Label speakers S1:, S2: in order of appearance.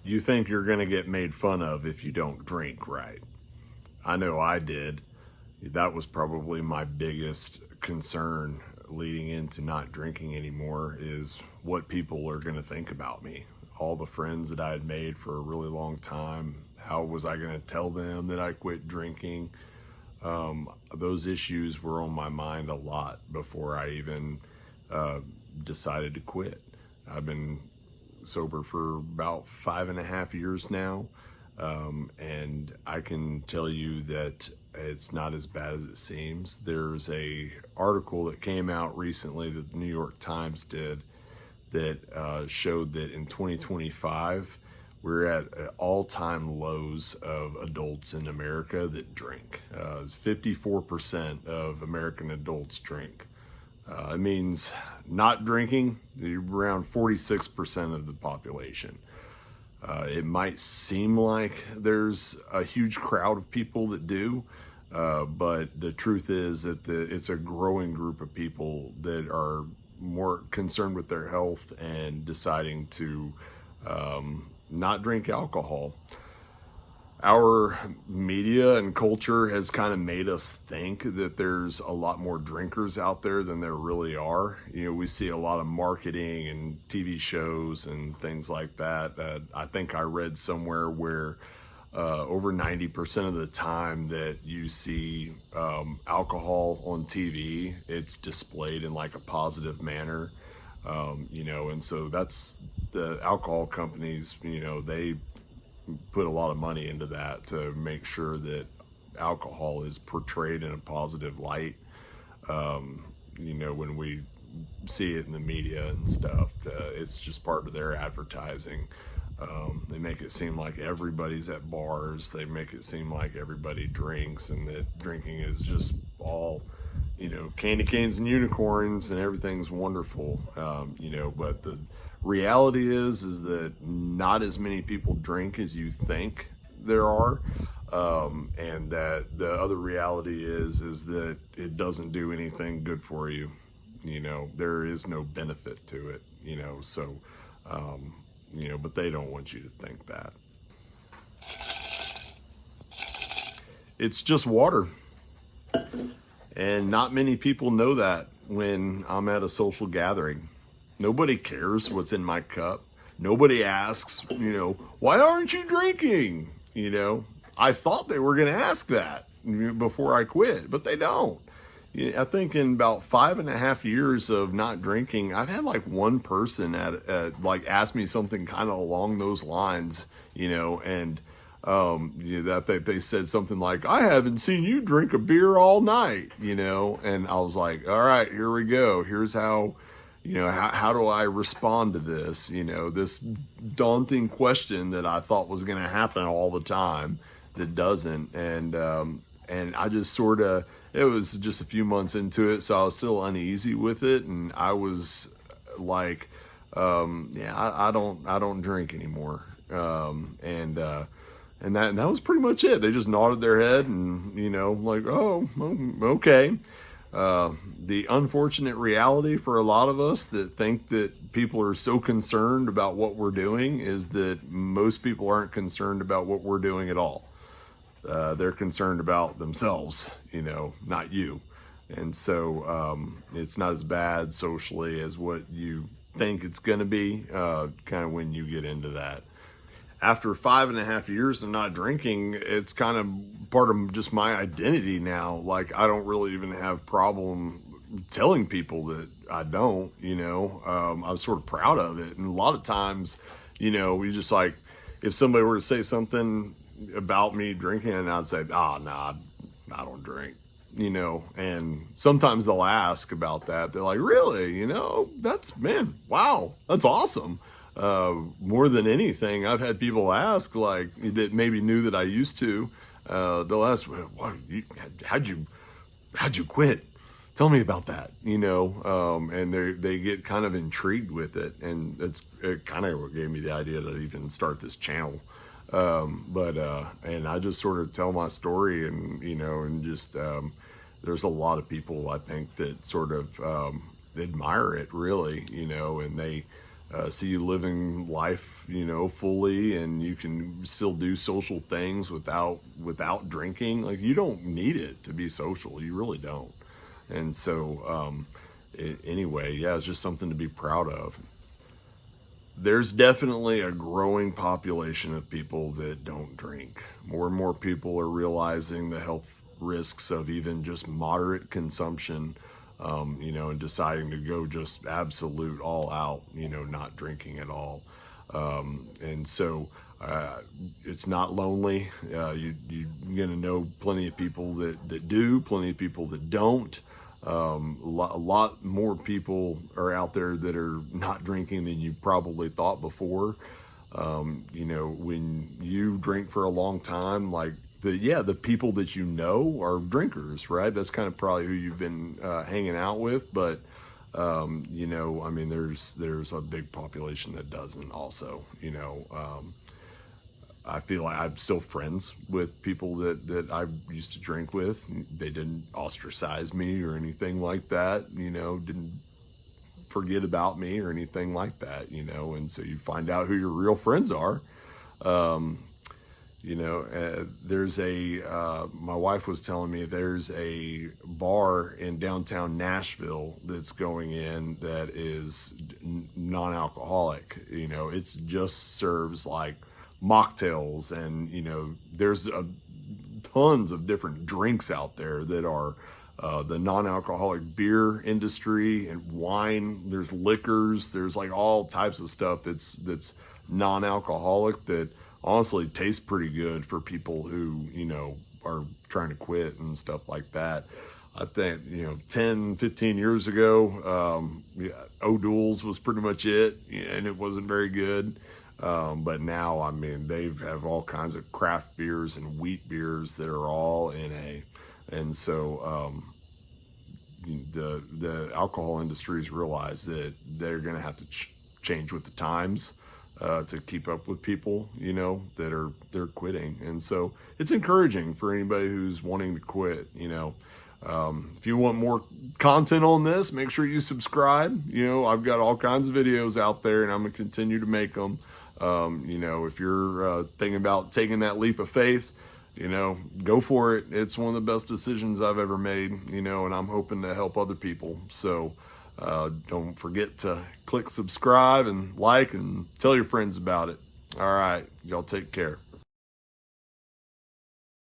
S1: You think you're going to get made fun of if you don't drink right. I know I did. That was probably my biggest concern leading into not drinking anymore, is what people are going to think about me. All the friends that I had made for a really long time, how was I going to tell them that I quit drinking? Those issues were on my mind a lot before I even decided to quit. I've been sober for about 5.5 years now. And I can tell you that it's not as bad as it seems. There's a article that came out recently that the New York Times did that showed that in 2025, we're at all-time lows of adults in America that drink. 54% of American adults drink. It means not drinking, around 46% of the population. It might seem like there's a huge crowd of people that do, but the truth is that it's a growing group of people that are more concerned with their health and deciding to not drink alcohol. Our media and culture has kind of made us think that there's a lot more drinkers out there than there really are. You know, we see a lot of marketing and TV shows and things like that. I think I read somewhere where over 90% of the time that you see alcohol on TV, it's displayed in like a positive manner. And so that's the alcohol companies, they put a lot of money into that to make sure that alcohol is portrayed in a positive light. When we see it in the media and stuff, it's just part of their advertising. They make it seem like everybody's at bars. They make it seem like everybody drinks and that drinking is just all, candy canes and unicorns and everything's wonderful. But the reality is that not as many people drink as you think there are. And that the other reality is that it doesn't do anything good for you. There is no benefit to it, but they don't want you to think that. It's just water. And not many people know that when I'm at a social gathering. Nobody cares what's in my cup. Nobody asks, why aren't you drinking? I thought they were going to ask that before I quit, but they don't. I think in about 5.5 years of not drinking, I've had like one person ask me something kind of along those lines, that they said something like, I haven't seen you drink a beer all night, and I was like, all right, here we go. Here's how do I respond to this, this daunting question that I thought was going to happen all the time that doesn't. And I just it was just a few months into it, so I was still uneasy with it. And I was like, I don't drink anymore. And that was pretty much it. They just nodded their head and, like, oh, okay. The unfortunate reality for a lot of us that think that people are so concerned about what we're doing is that most people aren't concerned about what we're doing at all. They're concerned about themselves, not you. And so it's not as bad socially as what you think it's going to be, kind of when you get into that. After 5.5 years of not drinking, it's kind of part of just my identity now. Like, I don't really even have problem telling people that I don't, I'm sort of proud of it. And a lot of times, we just like, if somebody were to say something about me drinking, and I'd say, nah, I don't drink, and sometimes they'll ask about that. They're like, really, wow, that's awesome. More than anything, I've had people ask, like, that maybe knew that I used to, they'll ask, how'd you quit? Tell me about that, and they get kind of intrigued with it. And it kind of what gave me the idea to even start this channel. And I just sort of tell my story and just, there's a lot of people I think that sort of, admire it really, and they, see you living life, fully, and you can still do social things without drinking. Like, you don't need it to be social. You really don't. And so, anyway, yeah, it's just something to be proud of. There's definitely a growing population of people that don't drink. More and more people are realizing the health risks of even just moderate consumption, and deciding to go just absolute all out, not drinking at all. And so it's not lonely. You're going to know plenty of people that do, plenty of people that don't. A lot more people are out there that are not drinking than you probably thought before. When you drink for a long time, like the people that you know are drinkers, right? That's kind of probably who you've been hanging out with. But, there's a big population that doesn't also, I feel like I'm still friends with people that I used to drink with. They didn't ostracize me or anything like that, didn't forget about me or anything like that, and so you find out who your real friends are. There's my wife was telling me there's a bar in downtown Nashville that's going in that is non-alcoholic. It's just serves like mocktails, and there's tons of different drinks out there that are the non-alcoholic beer industry and wine. There's liquors, there's like all types of stuff that's non-alcoholic that honestly tastes pretty good for people who are trying to quit and stuff like that. I think 10, 15 years ago, O'Doul's was pretty much it, and it wasn't very good. But now, they have all kinds of craft beers and wheat beers that are all NA. And so, the alcohol industries realize that they're going to have to change with the times, to keep up with people, they're quitting. And so it's encouraging for anybody who's wanting to quit, if you want more content on this, make sure you subscribe. I've got all kinds of videos out there, and I'm going to continue to make them. If you're thinking about taking that leap of faith, go for it. It's one of the best decisions I've ever made, and I'm hoping to help other people. So don't forget to click subscribe and like and tell your friends about it. All right, y'all take care.